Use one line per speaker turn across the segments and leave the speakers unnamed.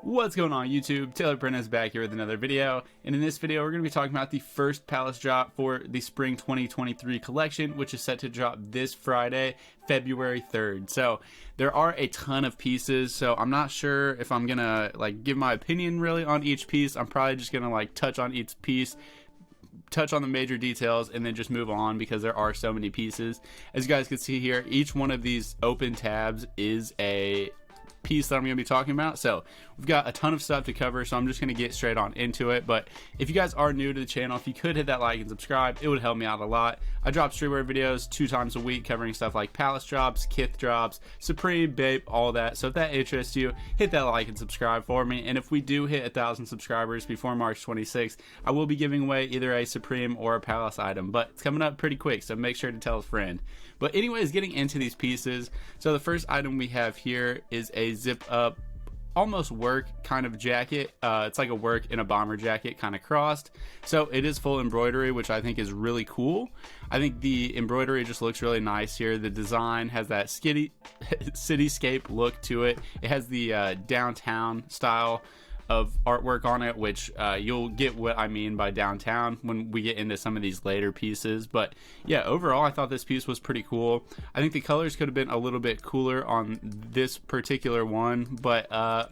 What's going on YouTube? Taylor Prentice back here with another video, and in this video we're going to be talking about the first Palace drop for the Spring 2023 collection, which is set to drop this Friday, February 3rd. So there are a ton of pieces, so I'm not sure if I'm gonna give my opinion really on each piece. I'm probably just gonna touch on each piece, touch on the major details, and then just move on because there are so many pieces. As you guys can see here, each one of these open tabs is a piece that I'm going to be talking about. So we've got a ton of stuff to cover, so I'm just going to get straight on into it. But if you guys are new to the channel, if you could hit that like and subscribe, it would help me out a lot. I drop streetwear videos 2 times a week covering stuff like Palace drops, Kith drops, Supreme, Bape, all that. So if that interests you, hit that like and subscribe for me. And if we do hit 1,000 subscribers before March 26th, I will be giving away either a Supreme or a Palace item, but it's coming up pretty quick, so make sure to tell a friend. But anyways, getting into these pieces, so the first item we have here is a zip up, almost work kind of jacket. It's like a work in a bomber jacket kind of crossed. So it is full embroidery, which I think is really cool. I think the embroidery just looks really nice here. The design has that cityscape look to it. It has the downtown style of artwork on it, which you'll get what I mean by downtown when we get into some of these later pieces. But yeah, overall I thought this piece was pretty cool. I think the colors could have been a little bit cooler on this particular one, but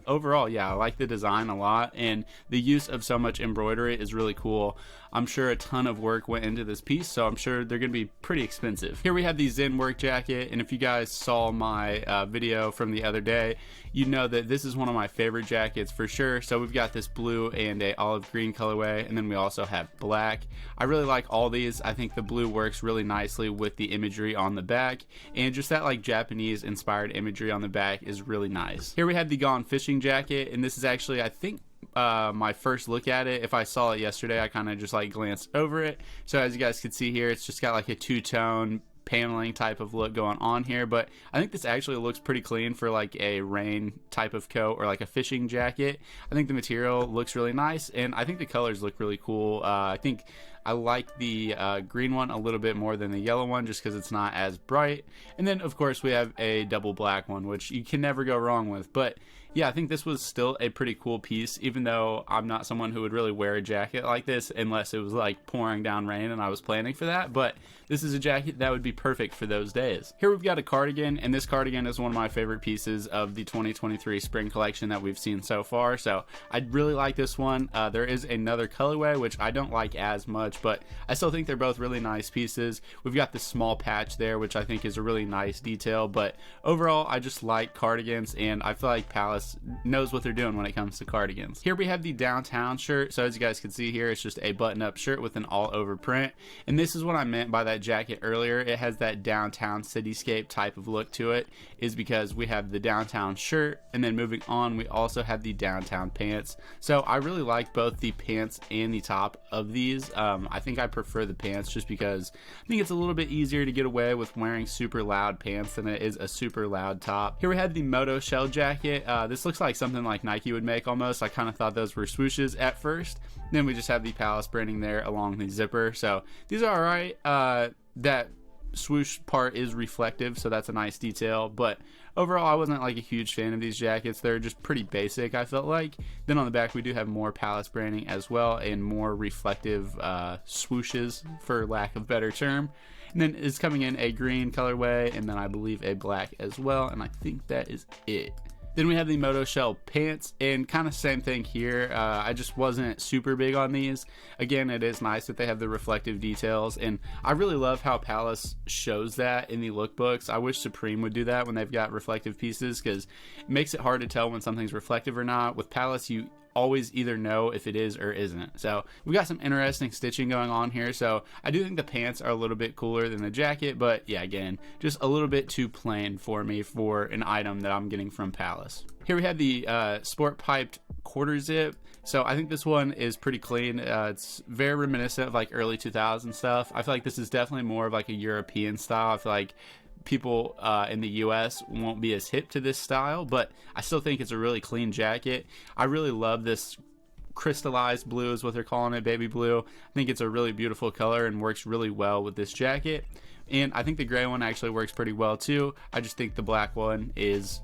overall, yeah, I like the design a lot, and the use of so much embroidery is really cool. I'm sure a ton of work went into this piece, so I'm sure they're gonna be pretty expensive. Here we have the Zen work jacket, and if you guys saw my video from the other day, you know that this is one of my favorite jackets for sure. So we've got this blue and a olive green colorway, and then we also have black. I really like all these. I think the blue works really nicely with the imagery on the back, and just that Japanese inspired imagery on the back is really nice. Here we have the Gone Fishing jacket, and this is actually, I think, my first look at it. If I saw it yesterday, I kind of just glanced over it. So as you guys can see here, it's just got a two-tone paneling type of look going on here, but I think this actually looks pretty clean for a rain type of coat or a fishing jacket. I think the material looks really nice, and I think the colors look really cool. I think I like the green one a little bit more than the yellow one, just because it's not as bright. And then of course we have a double black one, which you can never go wrong with. But yeah, I think this was still a pretty cool piece, even though I'm not someone who would really wear a jacket like this unless it was pouring down rain and I was planning for that. But this is a jacket that would be perfect for those days. Here we've got a cardigan, and this cardigan is one of my favorite pieces of the 2023 spring collection that we've seen so far. So I really like this one. There is another colorway which I don't like as much, but I still think they're both really nice pieces. We've got the small patch there, which I think is a really nice detail, but overall I just like cardigans, and I feel like Palace knows what they're doing when it comes to cardigans. Here we have the downtown shirt. So as you guys can see here, it's just a button-up shirt with an all-over print, and this is what I meant by that jacket earlier. It has that downtown cityscape type of look to it, is because we have the downtown shirt, and then moving on we also have the downtown pants. So I really like both the pants and the top of these. I think I prefer the pants just because I think it's a little bit easier to get away with wearing super loud pants than it is a super loud top. Here we have the Moto shell jacket. This looks like something like Nike would make almost. I kind of thought those were swooshes at first. Then we just have the Palace branding there along the zipper. So these are alright. That swoosh part is reflective, so that's a nice detail, but overall I wasn't a huge fan of these jackets. They're just pretty basic, I felt like. Then on the back we do have more Palace branding as well, and more reflective swooshes, for lack of a better term. And then it's coming in a green colorway, and then I believe a black as well, and I think that is it. Then we have the Moto Shell pants, and kind of same thing here. I just wasn't super big on these. Again, it is nice that they have the reflective details, and I really love how Palace shows that in the lookbooks. I wish Supreme would do that when they've got reflective pieces, because it makes it hard to tell when something's reflective or not. With Palace, you always either know if it is or isn't. So we got some interesting stitching going on here. So I do think the pants are a little bit cooler than the jacket, but yeah, again, just a little bit too plain for me for an item that I'm getting from Palace. Here we have the sport piped quarter zip. So I think this one is pretty clean. It's very reminiscent of early 2000s stuff. I feel like this is definitely more of a European style. I feel like people in the US won't be as hip to this style, but I still think it's a really clean jacket. I really love this crystallized blue, is what they're calling it, baby blue. I think it's a really beautiful color and works really well with this jacket, and I think the gray one actually works pretty well too. I just think the black one is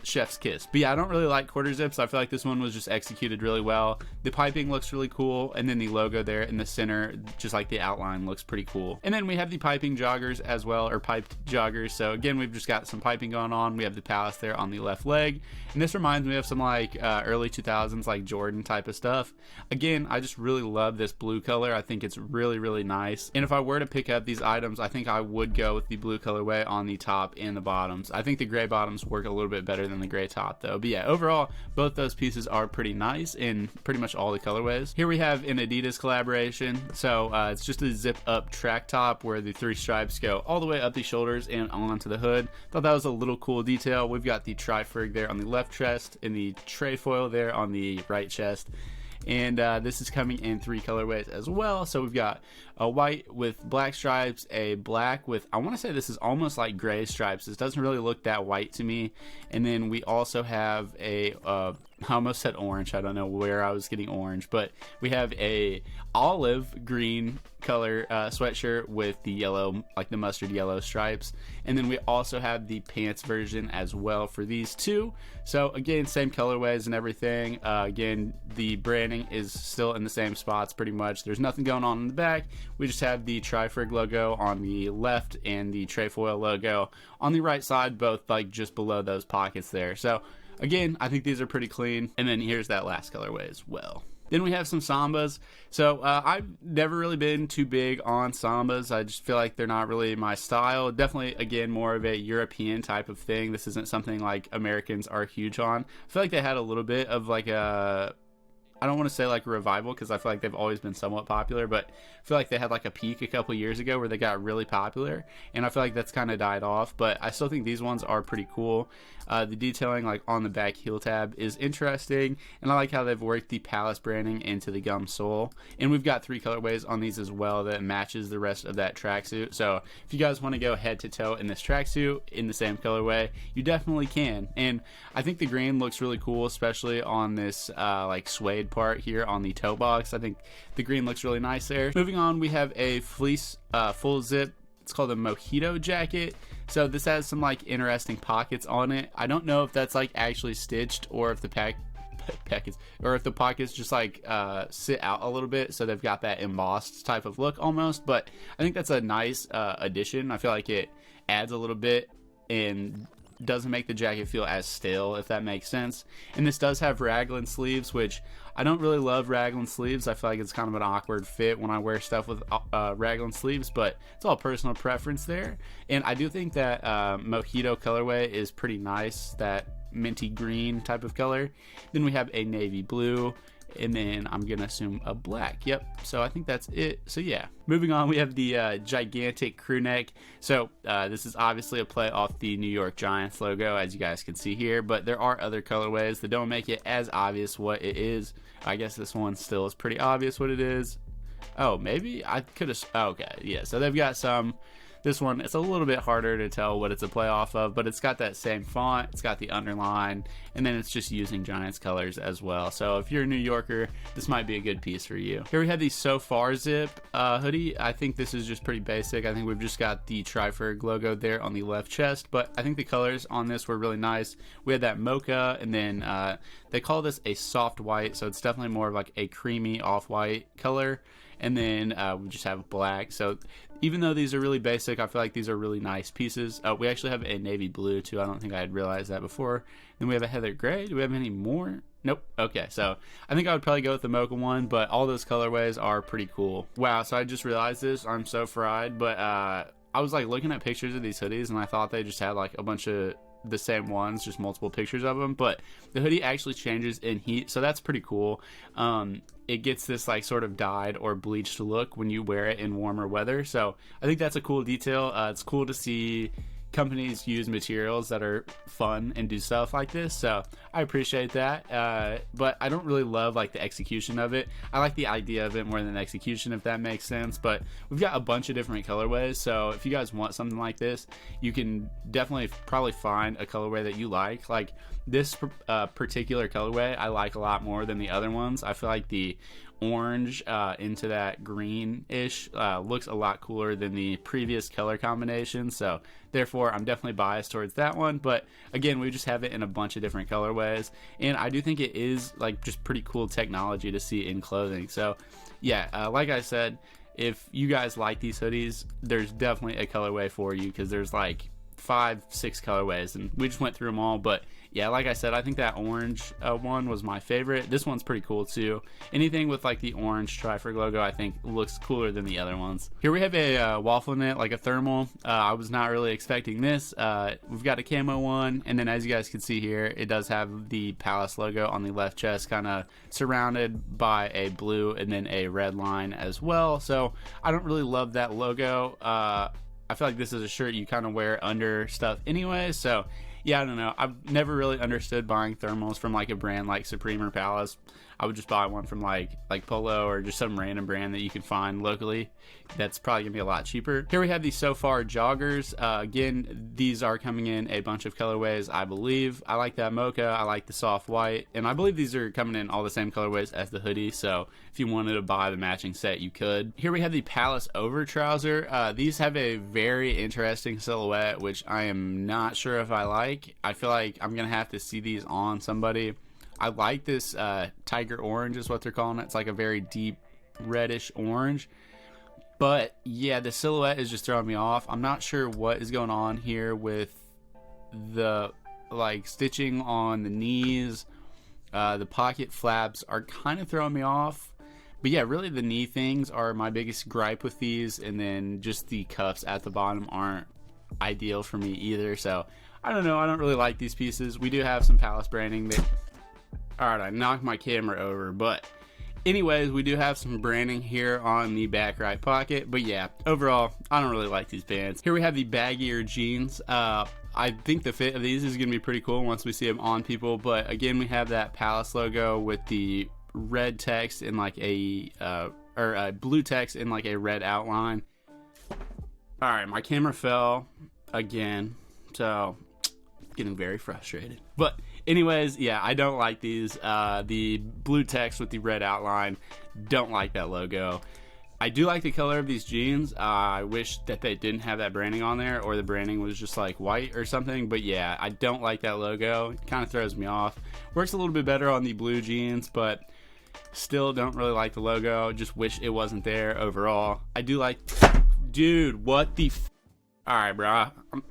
chef's kiss. But yeah, I don't really like quarter zips. I feel like this one was just executed really well. The piping looks really cool, and then the logo there in the center, just like the outline, looks pretty cool. And then we have the piping joggers as well, or piped joggers. So again, we've just got some piping going on. We have the Palace there on the left leg, and this reminds me of some like early 2000s like Jordan type of stuff. Again, I just really love this blue color. I think it's really nice, and if I were to pick up these items, I think I would go with the blue colorway on the top and the bottoms. I think the gray bottoms work a little bit better than the gray top though. But yeah, overall both those pieces are pretty nice in pretty much all the colorways. Here we have an Adidas collaboration. So it's just a zip up track top where the 3 stripes go all the way up the shoulders and onto the hood. Thought that was a little cool detail. We've got the tri-frig there on the left chest and the trefoil there on the right chest. And this is coming in 3 colorways as well. So we've got a white with black stripes, a black with, I want to say this is almost like gray stripes. This doesn't really look that white to me. And then we also have a I almost said orange. I don't know where I was getting orange, but we have a olive green color sweatshirt with the yellow, like the mustard yellow stripes. And then we also have the pants version as well for these two. So again, same colorways and everything. Again, the branding is still in the same spots pretty much. There's nothing going on in the back. We just have the tri-frig logo on the left and the trefoil logo on the right side, both like just below those pockets there. So again, I think these are pretty clean. And then here's that last colorway as well. Then we have some Sambas. So I've never really been too big on Sambas. I just feel like they're not really my style. Definitely, again, more of a European type of thing. This isn't something like Americans are huge on. I feel like they had a little bit of like a, I don't want to say like a revival because I feel like they've always been somewhat popular, but I feel like they had like a peak a couple years ago where they got really popular, and I feel like that's kind of died off, but I still think these ones are pretty cool. The detailing like on the back heel tab is interesting, and I like how they've worked the Palace branding into the gum sole. And we've got 3 colorways on these as well that matches the rest of that tracksuit. So if you guys want to go head to toe in this tracksuit in the same colorway, you definitely can. And I think the green looks really cool, especially on this like suede part here on the toe box. I think the green looks really nice there. Moving on, we have a fleece full zip. It's called a Mojito jacket. So this has some like interesting pockets on it. I don't know if that's like actually stitched or if the pockets just like sit out a little bit, so they've got that embossed type of look almost. But I think that's a nice addition. I feel like it adds a little bit and doesn't make the jacket feel as stale, if that makes sense. And this does have raglan sleeves, which I don't really love raglan sleeves. I feel like it's kind of an awkward fit when I wear stuff with raglan sleeves, but it's all personal preference there. And I do think that Mojito colorway is pretty nice, that minty green type of color. Then we have a navy blue, and then I'm gonna assume a black. Yep, so I think that's it. So yeah, moving on, we have the gigantic crew neck. So this is obviously a play off the New York Giants logo, as you guys can see here, but there are other colorways that don't make it as obvious what it is. I guess this one still is pretty obvious what it is. Oh, maybe I could have, okay, yeah, so they've got some. This one, it's a little bit harder to tell what it's a play off of, but it's got that same font, it's got the underline, and then it's just using Giants colors as well. So if you're a New Yorker, this might be a good piece for you. Here we have the So Far zip hoodie. I think this is just pretty basic. I think we've just got the tri-frig logo there on the left chest, but I think the colors on this were really nice. We had that mocha, and then they call this a soft white, so it's definitely more of like a creamy off-white color. And then we just have black. So even though these are really basic, I feel like these are really nice pieces. We actually have a navy blue too. I don't think I had realized that before. Then we have a heather gray. Do we have any more? Nope. Okay, so I think I would probably go with the mocha one, but all those colorways are pretty cool. Wow, so I just realized this. I'm so fried, but I was like looking at pictures of these hoodies, and I thought they just had like a bunch of the same ones, just multiple pictures of them, but the hoodie actually changes in heat, so that's pretty cool. It gets this like sort of dyed or bleached look when you wear it in warmer weather, so I think that's a cool detail. It's cool to see companies use materials that are fun and do stuff like this, so I appreciate that. But I don't really love like the execution of it. I like the idea of it more than the execution, if that makes sense. But we've got a bunch of different colorways, so if you guys want something like this, you can definitely probably find a colorway that you like this particular colorway I like a lot more than the other ones. I feel like the orange into that greenish looks a lot cooler than the previous color combination, so therefore I'm definitely biased towards that one. But again, we just have it in a bunch of different colorways, and I do think it is like just pretty cool technology to see in clothing. So yeah, like I said, if you guys like these hoodies, there's definitely a colorway for you, because there's like 5-6 colorways, and we just went through them all. But yeah, like I said, I think that orange one was my favorite. This one's pretty cool too. Anything with like the orange Triferg logo, I think looks cooler than the other ones. Here we have a waffle knit, like a thermal. I was not really expecting this. We've got a camo one, and then as you guys can see here, it does have the Palace logo on the left chest, kind of surrounded by a blue and then a red line as well. So I don't really love that logo. I feel like this is a shirt you kind of wear under stuff anyway, so yeah, I don't know. I've never really understood buying thermals from like a brand like Supreme or Palace. I would just buy one from like Polo or just some random brand that you can find locally. That's probably gonna be a lot cheaper. Here we have the So Far joggers. Again, these are coming in a bunch of colorways, I believe. I like that mocha, I like the soft white, and I believe these are coming in all the same colorways as the hoodie, so if you wanted to buy the matching set, you could. Here we have the Palace over trouser. These have a very interesting silhouette, which I am not sure if I like. I feel like I'm gonna have to see these on somebody. I like this tiger orange is what they're calling it. It's like a very deep reddish orange. But yeah, the silhouette is just throwing me off. I'm not sure what is going on here with the like stitching on the knees. The pocket flaps are kind of throwing me off. But yeah, really the knee things are my biggest gripe with these. And then just the cuffs at the bottom aren't ideal for me either. So I don't know. I don't really like these pieces. We do have some Palace branding that... Alright, I knocked my camera over, but anyways, we do have some branding here on the back right pocket. But yeah, overall, I don't really like these pants. Here we have the baggier jeans. I think the fit of these is going to be pretty cool once we see them on people. But again, we have that Palace logo with the red text in like a, blue text in like a red outline. Alright, my camera fell again, so getting very frustrated. But anyways, yeah, I don't like these. The blue text with the red outline, don't like that logo. I do like the color of these jeans. I wish that they didn't have that branding on there, or the branding was just like white or something. But yeah, I don't like that logo. It kind of throws me off. Works a little bit better on the blue jeans, but still don't really like the logo. Just wish it wasn't there overall. I do like... Dude, what the... Alright, bro,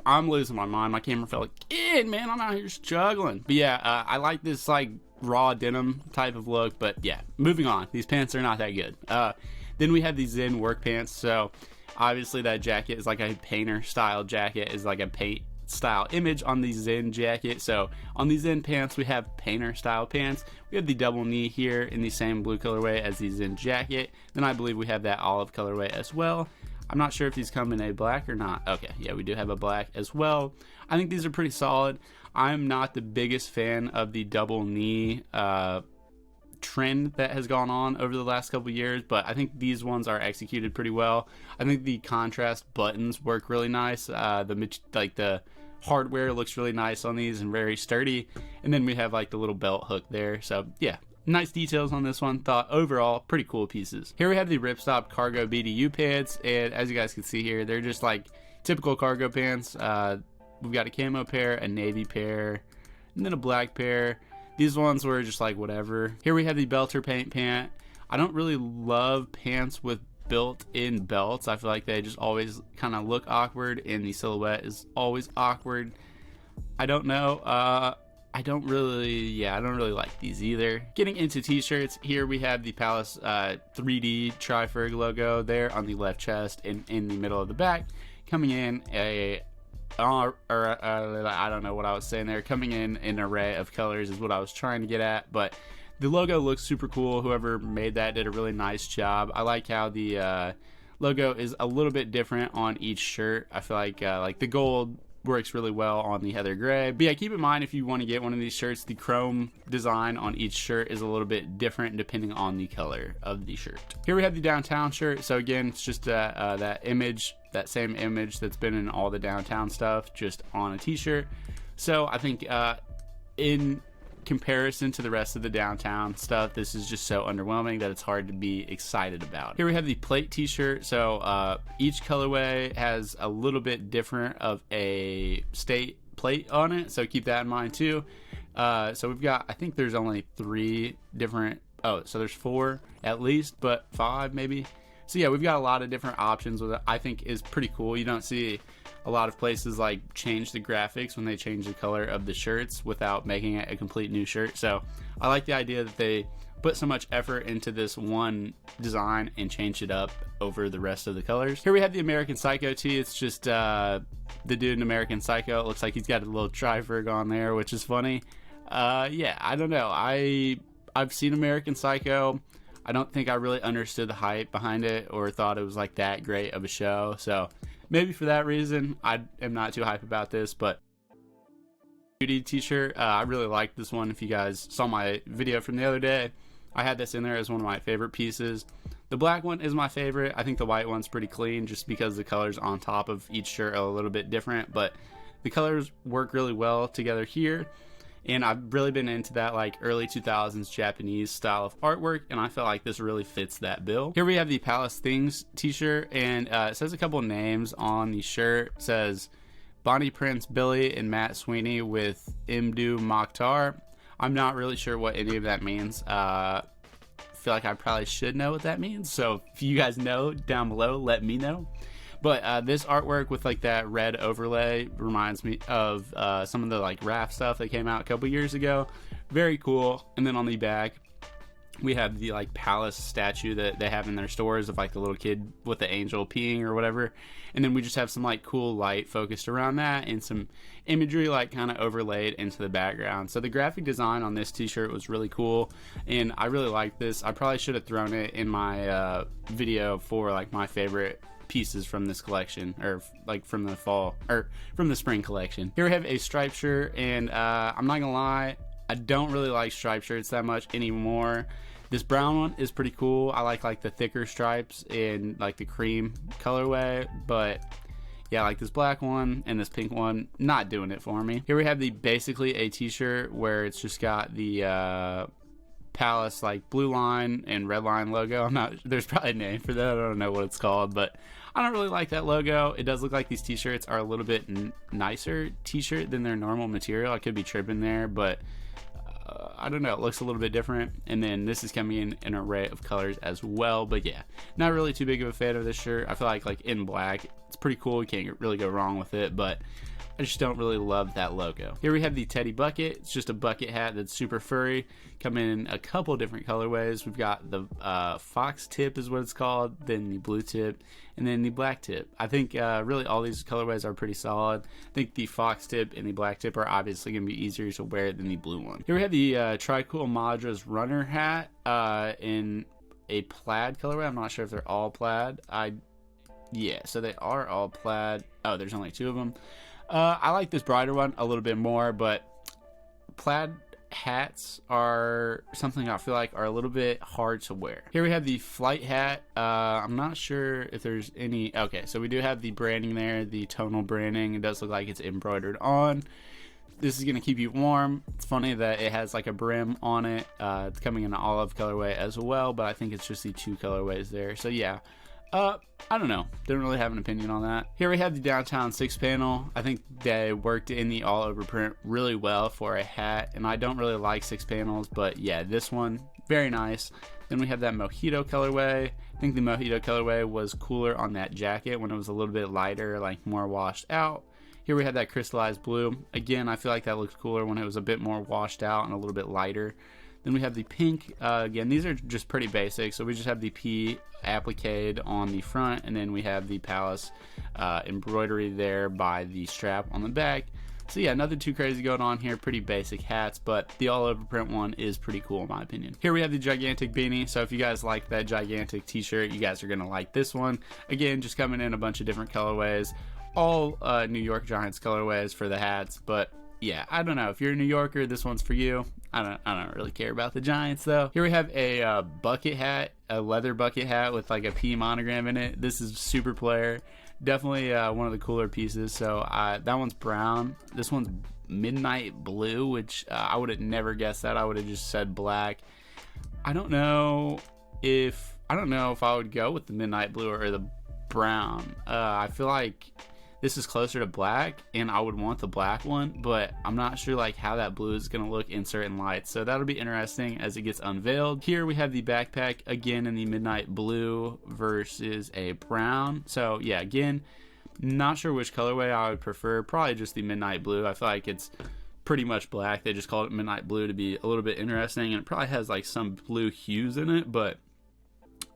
I'm losing my mind. My camera fell again, man. I'm out here struggling. But yeah, I like this like raw denim type of look. But yeah, moving on. These pants are not that good. Then we have these Zen work pants. So obviously that jacket is like a painter style jacket. Is like a paint style image on the Zen jacket. So on these Zen pants, we have painter style pants. We have the double knee here in the same blue colorway as the Zen jacket. Then I believe we have that olive colorway as well. I'm not sure if these come in a black or not. Okay, yeah, we do have a black as well. I think these are pretty solid. I'm not the biggest fan of the double knee trend that has gone on over the last couple years, but I think these ones are executed pretty well. I think the contrast buttons work really nice. The hardware looks really nice on these and very sturdy. And then we have like the little belt hook there. So yeah, nice details on this one. Thought overall pretty cool pieces. Here we have the Ripstop cargo BDU pants, and as you guys can see here, they're just like typical cargo pants. We've got a camo pair, a navy pair, and then a black pair. These ones were just like whatever. Here we have the Belter paint pant. I don't really love pants with built-in belts. I feel like they just always kind of look awkward, and the silhouette is always awkward. I don't know. I don't really like these either. Getting into t-shirts, here we have the Palace 3D Triferg logo there on the left chest and in the middle of the back. Coming in I don't know what I was saying there. Coming in an array of colors is what I was trying to get at, but the logo looks super cool. Whoever made that did a really nice job. I like how the logo is a little bit different on each shirt. I feel like the gold works really well on the heather gray. But yeah, keep in mind if you want to get one of these shirts, the chrome design on each shirt is a little bit different depending on the color of the shirt. Here we have the downtown shirt. So again, it's just that image, that same image that's been in all the downtown stuff, just on a t-shirt. So I think in comparison to the rest of the downtown stuff, this is just so underwhelming that it's hard to be excited about. Here we have the plate t-shirt. So each colorway has a little bit different of a state plate on it, so keep that in mind too. So we've got, I think there's only 3 different, so there's 4 at least, but 5 maybe. So yeah, we've got a lot of different options with it. I think is pretty cool. You don't see a lot of places like change the graphics when they change the color of the shirts without making it a complete new shirt. So I like the idea that they put so much effort into this one design and change it up over the rest of the colors. Here we have the American Psycho tee. It's just the dude in American Psycho. It looks like he's got a little tri-ferg on there, which is funny. Yeah, I don't know. I've seen American Psycho. I don't think I really understood the hype behind it or thought it was like that great of a show. So maybe for that reason, I am not too hype about this, but Judy t-shirt, I really liked this one. If you guys saw my video from the other day, I had this in there as one of my favorite pieces. The black one is my favorite. I think the white one's pretty clean just because the colors on top of each shirt are a little bit different, but the colors work really well together here. And I've really been into that like early 2000s Japanese style of artwork, and I feel like this really fits that bill. Here we have the Palace Things t-shirt, and it says a couple names on the shirt. It says Bonnie Prince Billy and Matt Sweeney with Imdu Mokhtar. I'm not really sure what any of that means. I feel like I probably should know what that means, so if you guys know down below, let me know. But this artwork with like that red overlay reminds me of some of the like raft stuff that came out a couple years ago. Very cool. And then on the back we have the like palace statue that they have in their stores of like the little kid with the angel peeing or whatever. And then we just have some like cool light focused around that and some imagery like kind of overlaid into the background. So the graphic design on this t-shirt was really cool, and I really liked this. I probably should have thrown it in my video for like my favorite pieces from this collection, or like from the fall or from the spring collection. Here we have a striped shirt, and I'm not gonna lie, I don't really like striped shirts that much anymore. This brown one is pretty cool. I like the thicker stripes in like the cream colorway, but yeah, like this black one and this pink one, not doing it for me. Here we have the basically a t-shirt where it's just got the Palace like blue line and red line logo. There's probably a name for that. I don't know what it's called, but I don't really like that logo. It does look like these t-shirts are a little bit nicer t-shirt than their normal material. I could be tripping there, but I don't know, it looks a little bit different. And then this is coming in an array of colors as well, but yeah, not really too big of a fan of this shirt. I feel like in black it's pretty cool, you can't really go wrong with it, but I just don't really love that logo. Here we have the Teddy Bucket. It's just a bucket hat that's super furry, coming in a couple different colorways. We've got the fox tip is what it's called, then the blue tip, and then the black tip. I think really all these colorways are pretty solid. I think the fox tip and the black tip are obviously going to be easier to wear than the blue one. Here we have the Tricool Madra's runner hat in a plaid colorway. I'm not sure if they're all plaid. Yeah, so they are all plaid. Oh, there's only 2 of them. I like this brighter one a little bit more, but plaid hats are something I feel like are a little bit hard to wear. Here we have the flight hat. I'm not sure if there's any. Okay, so we do have the branding there, the tonal branding. It does look like it's embroidered on. This is going to keep you warm. It's funny that it has like a brim on it. It's coming in an olive colorway as well, but I think it's just the 2 colorways there. So yeah. I don't know. Didn't really have an opinion on that. Here we have the downtown 6 panel. I think they worked in the all over print really well for a hat, and I don't really like 6 panels, but yeah, this one, very nice. Then we have that mojito colorway. I think the mojito colorway was cooler on that jacket when it was a little bit lighter, like more washed out. Here we have that crystallized blue. Again, I feel like that looked cooler when it was a bit more washed out and a little bit lighter. Then we have the pink. Again, these are just pretty basic. So we just have the P appliqued on the front, and then we have the Palace embroidery there by the strap on the back. So yeah, nothing too crazy going on here. Pretty basic hats, but the all over print one is pretty cool in my opinion. Here we have the gigantic beanie. So if you guys like that gigantic t-shirt, you guys are gonna like this one. Again, just coming in a bunch of different colorways, all New York Giants colorways for the hats, but yeah, I don't know. If you're a New Yorker, this one's for you. I don't really care about the Giants though. Here we have a bucket hat, a leather bucket hat with like a P monogram in it. This is super player. Definitely one of the cooler pieces. So that one's brown. This one's midnight blue, which I would have never guessed that. I would have just said black. I don't know if I would go with the midnight blue or the brown. I feel like this is closer to black, and I would want the black one, but I'm not sure like how that blue is gonna look in certain lights. So that'll be interesting as it gets unveiled. Here we have the backpack again in the midnight blue versus a brown. So yeah, again, not sure which colorway I would prefer. Probably just the midnight blue. I feel like it's pretty much black. They just called it midnight blue to be a little bit interesting, and it probably has like some blue hues in it, but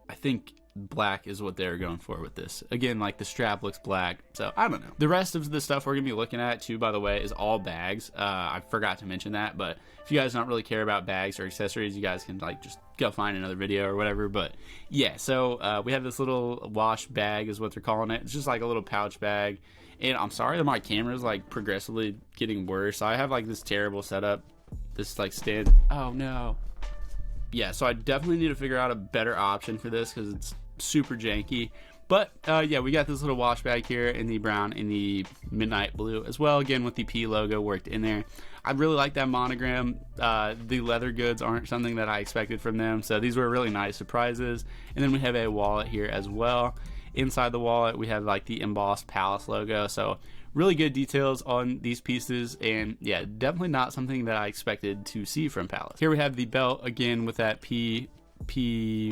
I think black is what they're going for with this. Again, like the strap looks black, so I don't know. The rest of the stuff we're gonna be looking at too, by the way, is all bags. I forgot to mention that, but if you guys don't really care about bags or accessories, you guys can like just go find another video or whatever. But yeah, so we have this little wash bag is what they're calling it. It's just like a little pouch bag, and I'm sorry that my camera is like progressively getting worse. I have like this terrible setup, this like stand. Oh no. Yeah, so I definitely need to figure out a better option for this because it's super janky. But yeah, we got this little wash bag here in the brown and the midnight blue as well, again with the P logo worked in there. I really like that monogram. The leather goods aren't something that I expected from them, so these were really nice surprises. And then we have a wallet here as well. Inside the wallet we have like the embossed Palace logo, so really good details on these pieces, and yeah, definitely not something that I expected to see from Palace. Here we have the belt again with that P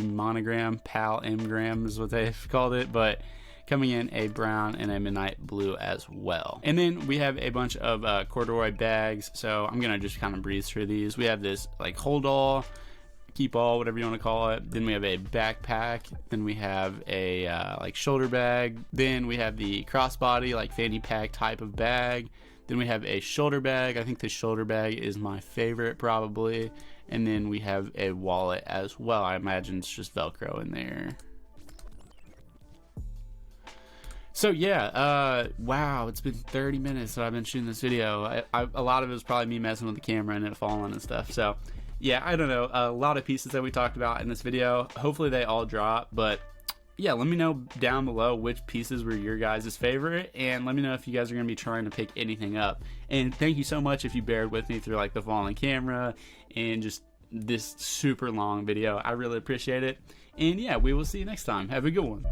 monogram, Pal M-gram is what they've called it, but coming in a brown and a midnight blue as well. And then we have a bunch of corduroy bags, so I'm gonna just kind of breeze through these. We have this like hold all, keep all, whatever you want to call it. Then we have a backpack. Then we have a like shoulder bag. Then we have the crossbody like fanny pack type of bag. Then we have a shoulder bag. I think the shoulder bag is my favorite probably. And then we have a wallet as well. I imagine it's just Velcro in there. So yeah, wow, it's been 30 minutes that I've been shooting this video. A lot of it was probably me messing with the camera and it falling and stuff. So yeah, I don't know, a lot of pieces that we talked about in this video. Hopefully they all drop, but yeah, let me know down below which pieces were your guys' favorite, and let me know if you guys are going to be trying to pick anything up. And thank you so much if you bared with me through like the falling camera and just this super long video. I really appreciate it. And yeah, we will see you next time. Have a good one.